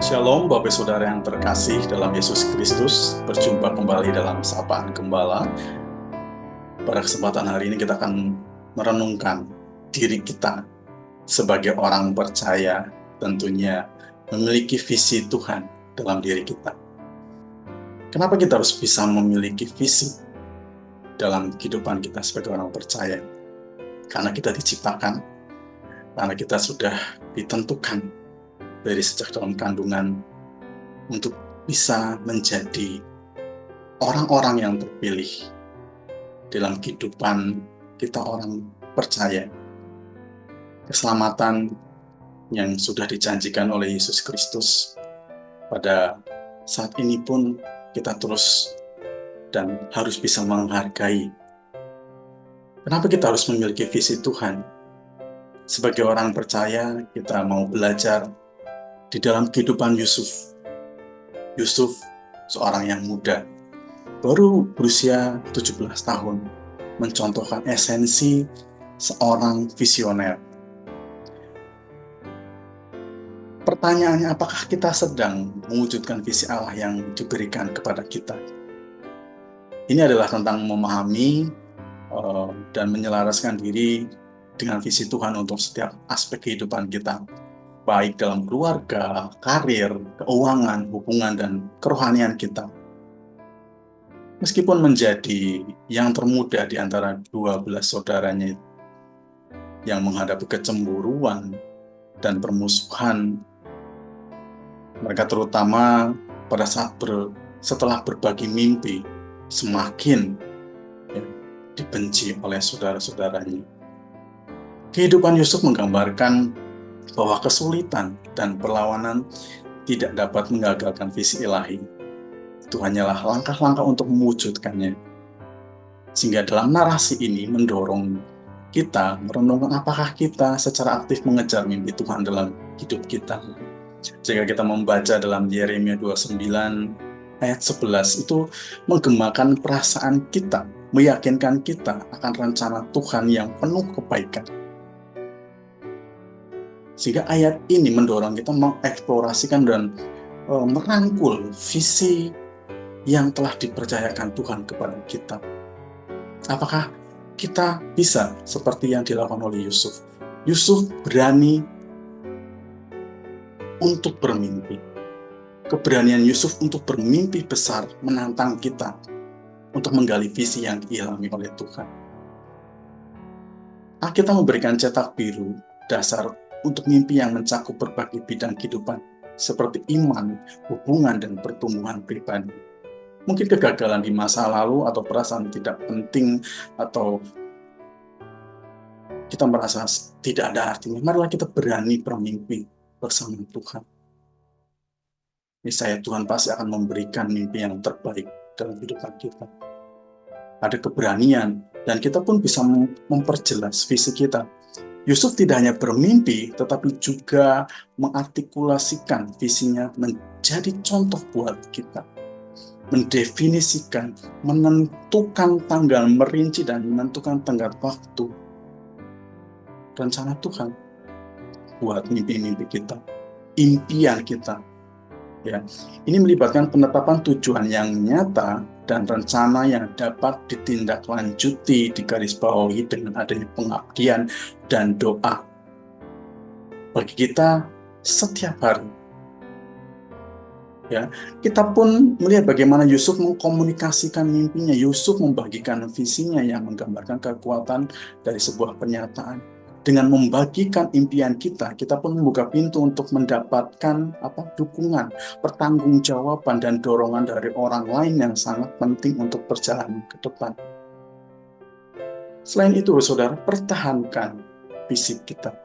Shalom Bapak Saudara yang terkasih dalam Yesus Kristus. Berjumpa kembali dalam Sapaan Gembala. Pada kesempatan hari ini kita akan merenungkan diri kita sebagai orang percaya, tentunya memiliki visi Tuhan dalam diri kita. Kenapa kita harus bisa memiliki visi dalam kehidupan kita sebagai orang percaya? Karena kita diciptakan, karena kita sudah ditentukan dari sejak dalam kandungan untuk bisa menjadi orang-orang yang terpilih dalam kehidupan kita orang percaya. Keselamatan yang sudah dijanjikan oleh Yesus Kristus pada saat ini pun kita terus dan harus bisa menghargai. Kenapa kita harus memiliki visi Tuhan? Sebagai orang percaya, kita mau belajar di dalam kehidupan Yusuf. Yusuf, seorang yang muda, baru berusia 17 tahun, mencontohkan esensi seorang visioner. Pertanyaannya, apakah kita sedang mewujudkan visi Allah yang diberikan kepada kita? Ini adalah tentang memahami dan menyelaraskan diri dengan visi Tuhan untuk setiap aspek kehidupan kita, baik dalam keluarga, karir, keuangan, hubungan, dan kerohanian kita. Meskipun menjadi yang termuda di antara 12 saudaranya yang menghadapi kecemburuan dan permusuhan, mereka terutama pada saat setelah berbagi mimpi, semakin dibenci oleh saudara-saudaranya. Kehidupan Yusuf menggambarkan bahwa kesulitan dan perlawanan tidak dapat menggagalkan visi ilahi. Itu hanyalah langkah-langkah untuk mewujudkannya. Sehingga dalam narasi ini mendorong kita merenungkan apakah kita secara aktif mengejar mimpi Tuhan dalam hidup kita. Jika kita membaca dalam Yeremia 29 ayat 11, itu menggemakan perasaan kita, meyakinkan kita akan rencana Tuhan yang penuh kebaikan. Sehingga ayat ini mendorong kita mengeksplorasikan dan merangkul visi yang telah dipercayakan Tuhan kepada kita. Apakah kita bisa seperti yang dilakukan oleh Yusuf? Yusuf berani untuk bermimpi. Keberanian Yusuf untuk bermimpi besar menantang kita untuk menggali visi yang diilhami oleh Tuhan. Alkitab memberikan cetak biru dasar untuk mimpi yang mencakup berbagai bidang kehidupan, seperti iman, hubungan, dan pertumbuhan pribadi. Mungkin kegagalan di masa lalu atau perasaan tidak penting atau kita merasa tidak ada artinya. Marilah kita berani bermimpi bersama Tuhan. Niscaya Tuhan pasti akan memberikan mimpi yang terbaik dalam kehidupan kita. Ada keberanian dan kita pun bisa memperjelas visi kita. Yusuf tidak hanya bermimpi, tetapi juga mengartikulasikan visinya menjadi contoh buat kita. Mendefinisikan, menentukan tanggal merinci dan menentukan tenggat waktu rencana Tuhan buat mimpi-mimpi kita, impian kita. Ya, ini melibatkan penetapan tujuan yang nyata dan rencana yang dapat ditindaklanjuti, digarisbawahi dengan adanya pengabdian dan doa bagi kita setiap hari. Ya, kita pun melihat bagaimana Yusuf mengkomunikasikan mimpinya. Yusuf membagikan visinya yang menggambarkan kekuatan dari sebuah pernyataan. Dengan membagikan impian kita, kita pun membuka pintu untuk mendapatkan dukungan, pertanggungjawaban, dan dorongan dari orang lain yang sangat penting untuk perjalanan ke depan. Selain itu, saudara, pertahankan visi kita.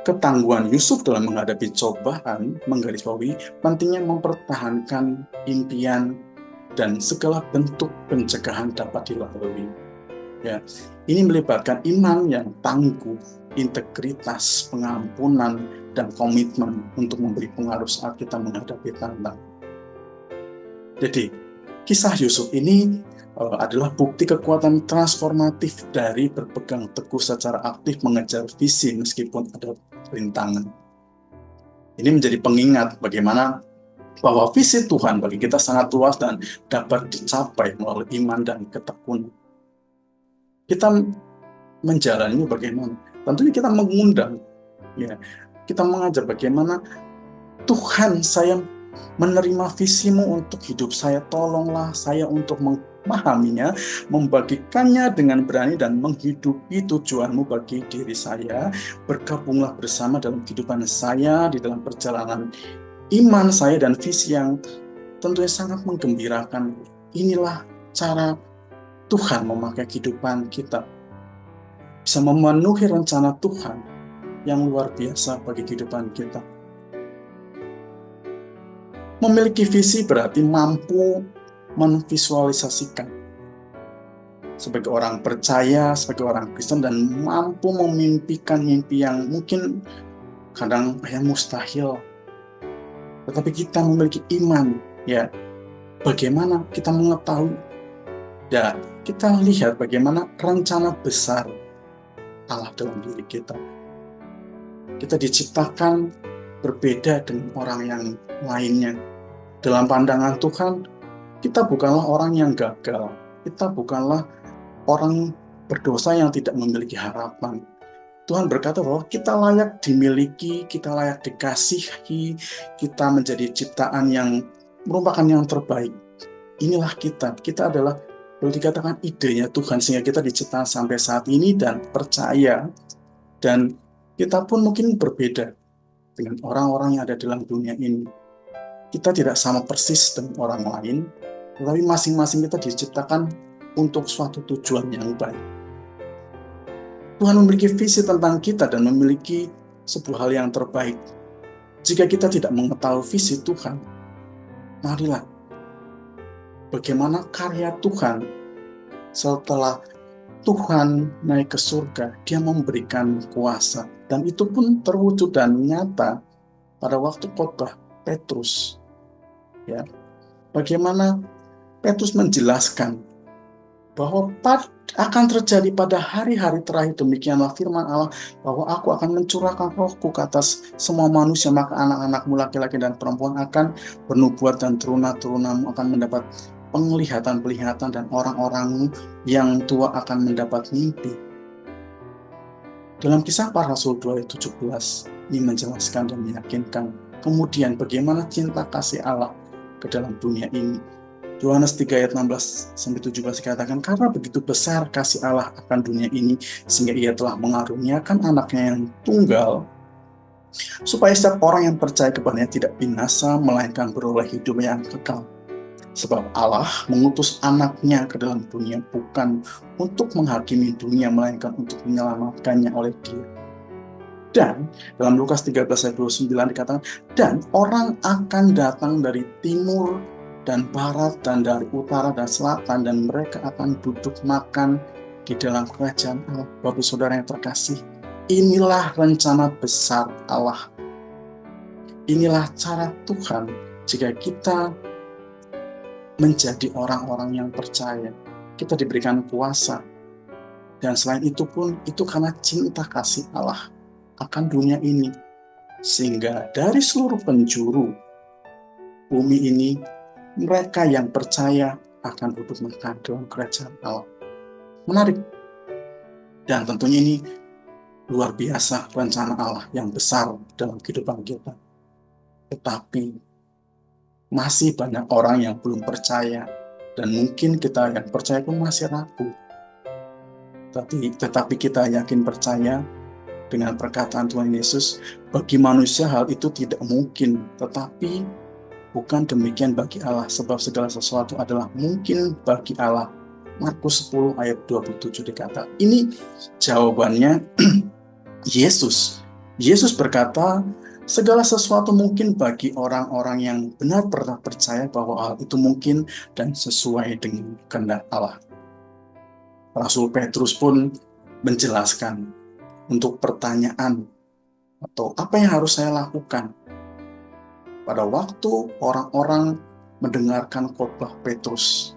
Ketangguhan Yusuf dalam menghadapi cobaan menggarisbawahi pentingnya mempertahankan impian dan segala bentuk pencegahan dapat dilalui. Ya, ini melibatkan iman yang tangguh, integritas, pengampunan, dan komitmen untuk memberi pengaruh saat kita menghadapi tantangan. Jadi, kisah Yusuf ini adalah bukti kekuatan transformatif dari berpegang teguh secara aktif mengejar visi meskipun ada rintangan. Ini menjadi pengingat bagaimana bahwa visi Tuhan bagi kita sangat luas dan dapat dicapai melalui iman dan ketekunan. Kita menjalani bagaimana? Tentunya kita mengundang, ya, kita mengajar bagaimana Tuhan, saya menerima visimu untuk hidup saya, tolonglah saya untuk memahaminya, membagikannya dengan berani dan menghidupi tujuanmu bagi diri saya. Bergabunglah bersama dalam kehidupan saya, di dalam perjalanan iman saya dan visi yang tentunya sangat menggembirakan. Inilah cara Tuhan memakai kehidupan kita, bisa memenuhi rencana Tuhan yang luar biasa bagi kehidupan kita. Memiliki visi berarti mampu memvisualisasikan sebagai orang percaya, sebagai orang Kristen, dan mampu memimpikan mimpi yang mungkin kadang mustahil. Tetapi kita memiliki iman, ya. Bagaimana kita mengetahui? Ya, kita lihat bagaimana rencana besar Allah dalam diri kita. Kita diciptakan berbeda dengan orang yang lainnya. Dalam pandangan Tuhan, kita bukanlah orang yang gagal. Kita bukanlah orang berdosa yang tidak memiliki harapan. Tuhan berkata bahwa kita layak dimiliki, kita layak dikasihi, kita menjadi ciptaan yang merupakan yang terbaik. Inilah kita. Kita adalah, boleh dikatakan, idenya Tuhan, sehingga kita diciptakan sampai saat ini dan percaya. Dan kita pun mungkin berbeda dengan orang-orang yang ada dalam dunia ini. Kita tidak sama persis dengan orang lain, tetapi masing-masing kita diciptakan untuk suatu tujuan yang baik. Tuhan memiliki visi tentang kita dan memiliki sebuah hal yang terbaik. Jika kita tidak mengetahui visi Tuhan, marilah bagaimana karya Tuhan setelah Tuhan naik ke surga, dia memberikan kuasa. Dan itu pun terwujud dan nyata pada waktu khotbah Petrus. Ya, bagaimana Petrus menjelaskan bahwa akan terjadi pada hari-hari terakhir, demikianlah firman Allah, bahwa aku akan mencurahkan rohku ke atas semua manusia, maka anak-anakmu laki-laki dan perempuan akan bernubuat, dan teruna-terunamu akan mendapat penglihatan-penglihatan, dan orang-orangmu yang tua akan mendapat mimpi. Dalam Kisah Para Rasul 2 ayat 17, ini menjelaskan dan meyakinkan kemudian bagaimana cinta kasih Allah ke dalam dunia ini. Yohanes 3 ayat 16-17 dikatakan, karena begitu besar kasih Allah akan dunia ini, sehingga ia telah mengaruniakan anaknya yang tunggal, supaya setiap orang yang percaya kepadanya tidak binasa, melainkan beroleh hidup yang kekal. Sebab Allah mengutus anaknya ke dalam dunia bukan untuk menghakimi dunia, melainkan untuk menyelamatkannya oleh Dia. Dan dalam Lukas 13 ayat 29 dikatakan, dan orang akan datang dari timur dan barat dan dari utara dan selatan, dan mereka akan duduk makan di dalam kerajaan Allah. Bapak saudara yang terkasih, inilah rencana besar Allah. Inilah cara Tuhan jika kita menjadi orang-orang yang percaya. Kita diberikan kuasa. Dan selain itu pun, itu karena cinta kasih Allah akan dunia ini. Sehingga dari seluruh penjuru bumi ini, mereka yang percaya akan duduk makan dalam kerajaan Allah. Menarik. Dan tentunya ini luar biasa rencana Allah yang besar dalam kehidupan kita. Tetapi masih banyak orang yang belum percaya, dan mungkin kita yang percaya pun masih ragu. Tetapi kita yakin percaya dengan perkataan Tuhan Yesus, bagi manusia hal itu tidak mungkin, tetapi bukan demikian bagi Allah, sebab segala sesuatu adalah mungkin bagi Allah. Markus 10 ayat 27 dikata. Ini jawabannya Yesus. Yesus berkata, segala sesuatu mungkin bagi orang-orang yang benar-benar percaya bahwa hal itu mungkin dan sesuai dengan kehendak Allah. Rasul Petrus pun menjelaskan untuk pertanyaan atau apa yang harus saya lakukan. Pada waktu orang-orang mendengarkan khotbah Petrus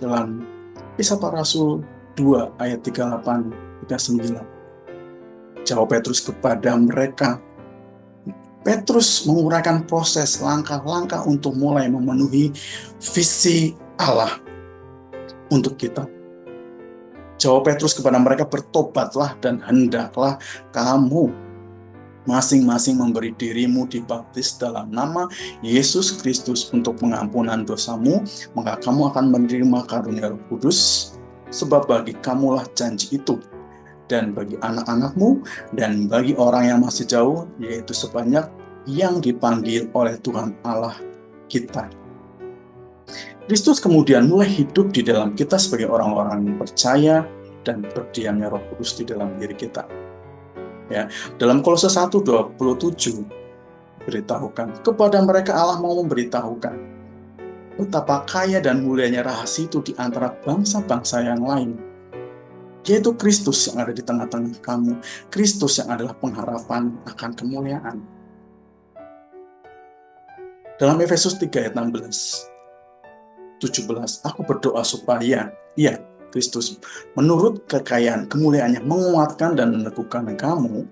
dalam Kisah Para Rasul 2 ayat 38-39. Jawab Petrus kepada mereka, Petrus menguraikan proses langkah-langkah untuk mulai memenuhi visi Allah untuk kita. Jawab Petrus kepada mereka, bertobatlah dan hendaklah kamu masing-masing memberi dirimu dibaptis dalam nama Yesus Kristus untuk pengampunan dosamu, maka kamu akan menerima karunia Roh Kudus, sebab bagi kamulah janji itu, dan bagi anak-anakmu, dan bagi orang yang masih jauh, yaitu sebanyak yang dipanggil oleh Tuhan Allah kita. Kristus kemudian mulai hidup di dalam kita sebagai orang-orang yang percaya dan berdiamnya Roh Kudus di dalam diri kita. Ya, dalam Kolose 1:27 beritahukan kepada mereka Allah mau memberitahukan betapa kaya dan mulianya rahasia itu di antara bangsa-bangsa yang lain, yaitu Kristus yang ada di tengah-tengah kamu, Kristus yang adalah pengharapan akan kemuliaan. Dalam Efesus 3 ayat 16-17, aku berdoa supaya Kristus menurut kekayaan kemuliaannya menguatkan dan meneguhkan kamu,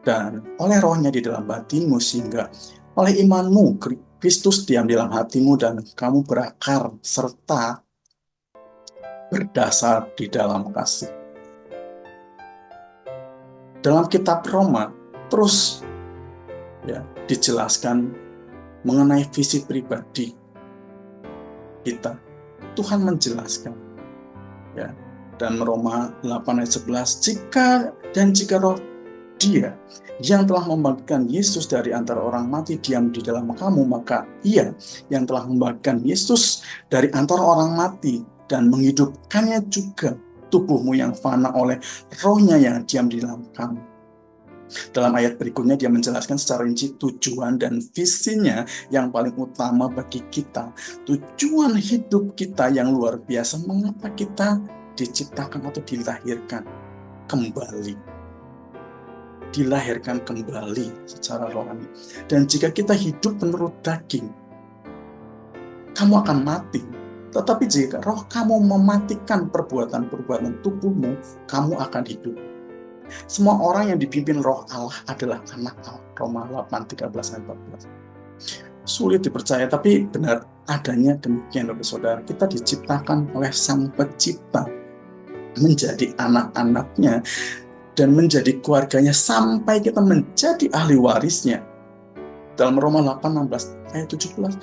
dan oleh rohnya di dalam batinmu, sehingga oleh imanmu Kristus diam di dalam hatimu dan kamu berakar serta berdasar di dalam kasih. Dalam kitab Roma terus dijelaskan mengenai visi pribadi kita. Tuhan menjelaskan dan Roma 8 ayat 11, jika roh Dia yang telah membangkitkan Yesus dari antara orang mati diam di dalam kamu, maka Ia yang telah membangkitkan Yesus dari antara orang mati dan menghidupkannya juga tubuhmu yang fana oleh rohnya yang diam di dalam kamu. Dalam ayat berikutnya dia menjelaskan secara rinci tujuan dan visinya yang paling utama bagi kita. Tujuan hidup kita yang luar biasa, mengapa kita diciptakan atau dilahirkan kembali. Dilahirkan kembali secara rohani. Dan jika kita hidup menurut daging, kamu akan mati. Tetapi jika roh kamu mematikan perbuatan-perbuatan tubuhmu, kamu akan hidup. Semua orang yang dipimpin roh Allah adalah anak Allah. Roma 8:13-14. Sulit dipercaya, tapi benar adanya demikian, saudara. Kita diciptakan oleh Sang Pencipta menjadi anak-anaknya dan menjadi keluarganya sampai kita menjadi ahli warisnya. Dalam Roma 8:16 ayat 17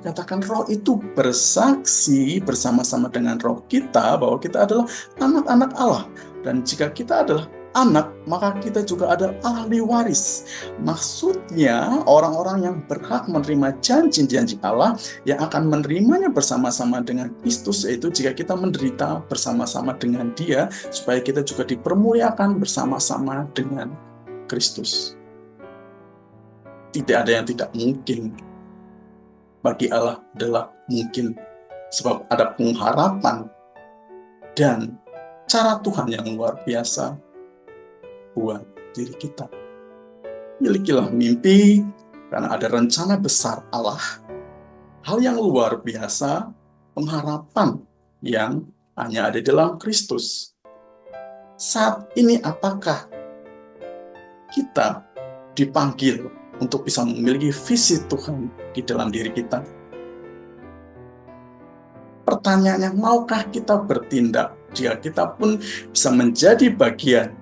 dikatakan roh itu bersaksi bersama-sama dengan roh kita bahwa kita adalah anak-anak Allah. Dan jika kita adalah anak, maka kita juga ada ahli waris. Maksudnya orang-orang yang berhak menerima janji-janji Allah yang akan menerimanya bersama-sama dengan Kristus, yaitu jika kita menderita bersama-sama dengan Dia, supaya kita juga dipermuliakan bersama-sama dengan Kristus. Tidak ada yang tidak mungkin. Bagi Allah adalah mungkin, sebab ada pengharapan dan cara Tuhan yang luar biasa buat diri kita. Milikilah mimpi, karena ada rencana besar Allah, hal yang luar biasa, pengharapan yang hanya ada dalam Kristus. Saat ini apakah kita dipanggil untuk bisa memiliki visi Tuhan di dalam diri kita? Pertanyaannya, maukah kita bertindak jika kita pun bisa menjadi bagian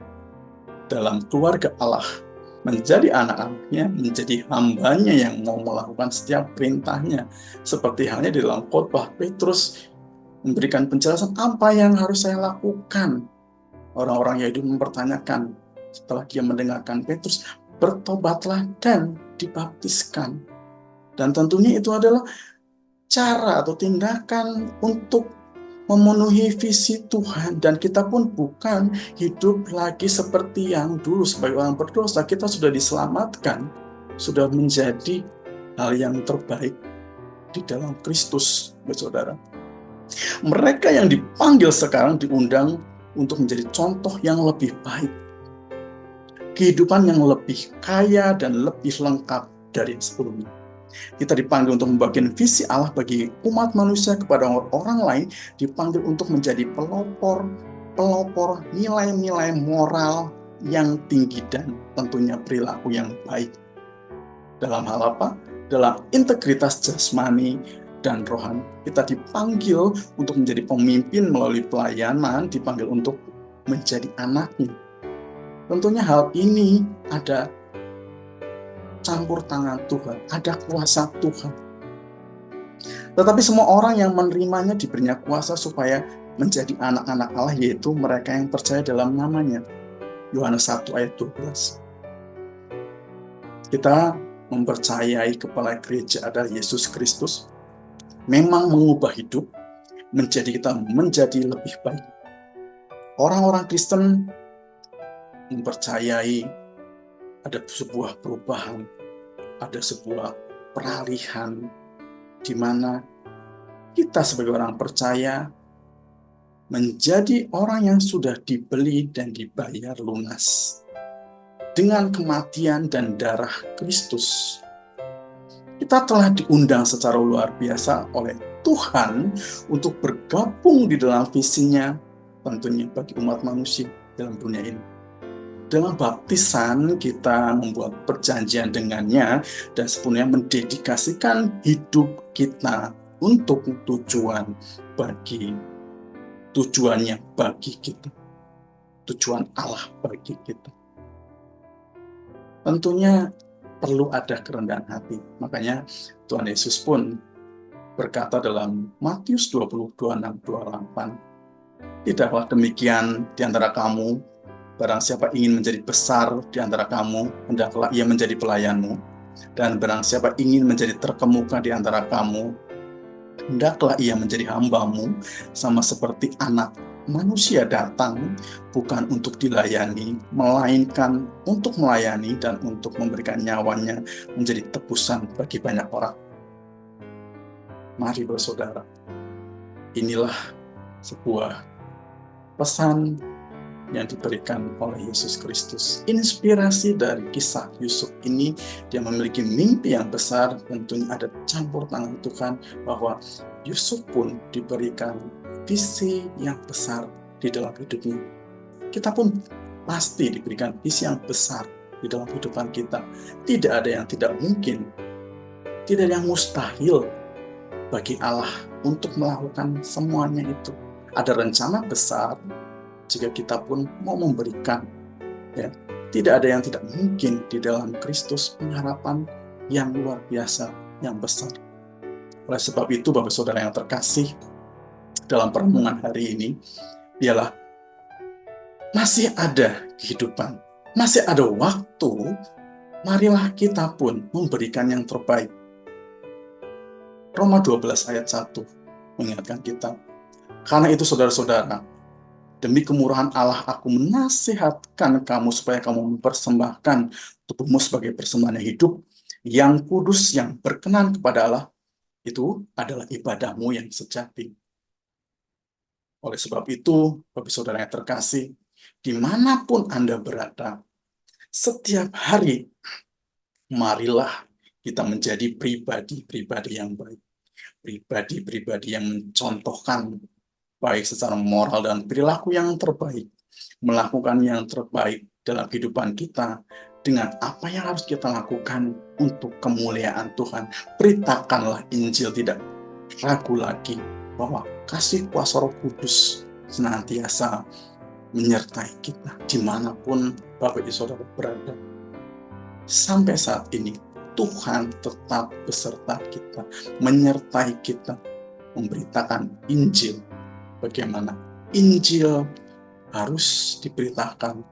dalam keluarga Allah, menjadi anak-anaknya, menjadi hambanya yang mau melakukan setiap perintahnya. Seperti halnya di dalam khotbah Petrus memberikan penjelasan apa yang harus saya lakukan. Orang-orang Yahudi mempertanyakan setelah dia mendengarkan Petrus, bertobatlah dan dibaptiskan. Dan tentunya itu adalah cara atau tindakan untuk memenuhi visi Tuhan, dan kita pun bukan hidup lagi seperti yang dulu sebagai orang berdosa. Kita sudah diselamatkan, sudah menjadi hal yang terbaik di dalam Kristus, saudara. Mereka yang dipanggil sekarang diundang untuk menjadi contoh yang lebih baik, kehidupan yang lebih kaya dan lebih lengkap dari yang sebelumnya. Kita dipanggil untuk membagikan visi Allah bagi umat manusia kepada orang lain, dipanggil untuk menjadi pelopor nilai-nilai moral yang tinggi dan tentunya perilaku yang baik. Dalam hal apa? Dalam integritas jasmani dan rohani. Kita dipanggil untuk menjadi pemimpin melalui pelayanan, dipanggil untuk menjadi anaknya. Tentunya hal ini ada campur tangan Tuhan, ada kuasa Tuhan. Tetapi semua orang yang menerimanya diberinya kuasa supaya menjadi anak-anak Allah, yaitu mereka yang percaya dalam namanya. Yohanes 1 ayat 12. Kita mempercayai kepala gereja adalah Yesus Kristus, memang mengubah hidup, menjadi kita menjadi lebih baik. Orang-orang Kristen mempercayai ada sebuah perubahan, ada sebuah peralihan, di mana kita sebagai orang percaya menjadi orang yang sudah dibeli dan dibayar lunas dengan kematian dan darah Kristus. Kita telah diundang secara luar biasa oleh Tuhan untuk bergabung di dalam visinya, tentunya bagi umat manusia dalam dunia ini. Dalam baptisan kita membuat perjanjian dengannya dan sepenuhnya mendedikasikan hidup kita untuk tujuannya bagi kita, tujuan Allah bagi kita. Tentunya perlu ada kerendahan hati. Makanya Tuhan Yesus pun berkata dalam Matius 20:26-28, tidaklah demikian di antara kamu, barang siapa ingin menjadi besar di antara kamu, hendaklah ia menjadi pelayanmu, dan barang siapa ingin menjadi terkemuka di antara kamu, hendaklah ia menjadi hambamu, sama seperti anak manusia datang bukan untuk dilayani, melainkan untuk melayani dan untuk memberikan nyawanya menjadi tebusan bagi banyak orang. Mari bersaudara, inilah sebuah pesan yang diberikan oleh Yesus Kristus. Inspirasi dari kisah Yusuf ini, dia memiliki mimpi yang besar, tentunya ada campur tangan Tuhan, bahwa Yusuf pun diberikan visi yang besar di dalam hidupnya. Kita pun pasti diberikan visi yang besar di dalam kehidupan kita. Tidak ada yang tidak mungkin, tidak ada yang mustahil bagi Allah untuk melakukan semuanya itu. Ada rencana besar jika kita pun mau memberikan. Ya, tidak ada yang tidak mungkin di dalam Kristus, pengharapan yang luar biasa, yang besar. Oleh sebab itu, Bapak Saudara yang terkasih, dalam perenungan hari ini, ialah masih ada kehidupan, masih ada waktu, marilah kita pun memberikan yang terbaik. Roma 12 ayat 1 mengingatkan kita, karena itu saudara-saudara, demi kemurahan Allah aku menasihatkan kamu supaya kamu mempersembahkan tubuhmu sebagai persembahan yang hidup, yang kudus, yang berkenan kepada Allah, itu adalah ibadahmu yang sejati. Oleh sebab itu, Bapak Saudara yang terkasih, dimanapun Anda berada, setiap hari, marilah kita menjadi pribadi-pribadi yang baik. Pribadi-pribadi yang mencontohkan baik secara moral dan perilaku yang terbaik. Melakukan yang terbaik dalam kehidupan kita dengan apa yang harus kita lakukan untuk kemuliaan Tuhan. Beritakanlah Injil, tidak ragu lagi bahwa kasih kuasa Roh Kudus senantiasa menyertai kita dimanapun Bapak Ibu Saudara berada. Sampai saat ini Tuhan tetap beserta kita, menyertai kita, memberitakan Injil. Bagaimana Injil harus diberitakan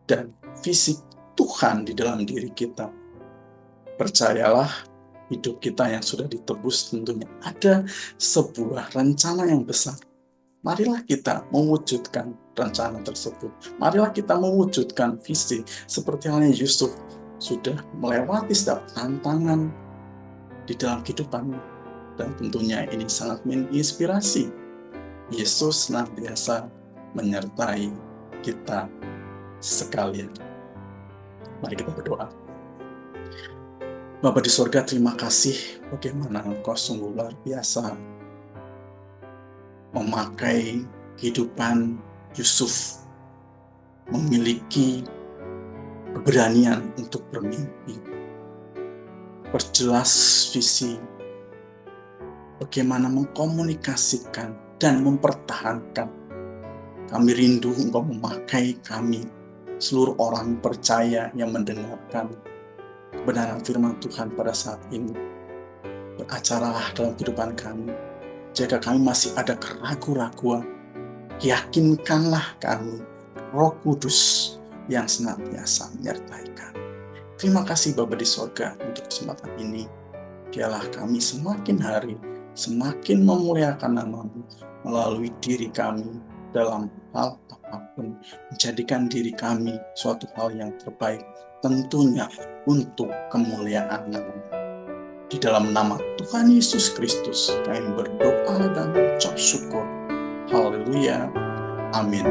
dan visi Tuhan di dalam diri kita. Percayalah, hidup kita yang sudah ditebus tentunya ada sebuah rencana yang besar. Marilah kita mewujudkan rencana tersebut. Marilah kita mewujudkan visi seperti halnya Yusuf sudah melewati setiap tantangan di dalam kehidupannya. Dan tentunya ini sangat menginspirasi. Yesus senantiasa menyertai kita sekalian. Mari kita berdoa. Bapa di surga, terima kasih bagaimana Engkau sungguh luar biasa memakai kehidupan Yusuf, memiliki keberanian untuk bermimpi. Perjelas visi, bagaimana mengkomunikasikan dan mempertahankan. Kami rindu Engkau memakai kami, seluruh orang percaya yang mendengarkan kebenaran firman Tuhan pada saat ini. Beracaralah dalam kehidupan kami. Jika kami masih ada keraguan-raguan, yakinkanlah kami, Roh Kudus yang senantiasa menyertai kami. Terima kasih Bapa di sorga untuk kesempatan ini. Biarlah kami semakin hari semakin memuliakan nama-Mu melalui diri kami dalam hal apapun, menjadikan diri kami suatu hal yang terbaik, tentunya untuk kemuliaan nama-Mu. Di dalam nama Tuhan Yesus Kristus kami berdoa dan mengucap syukur. Haleluya. Amin.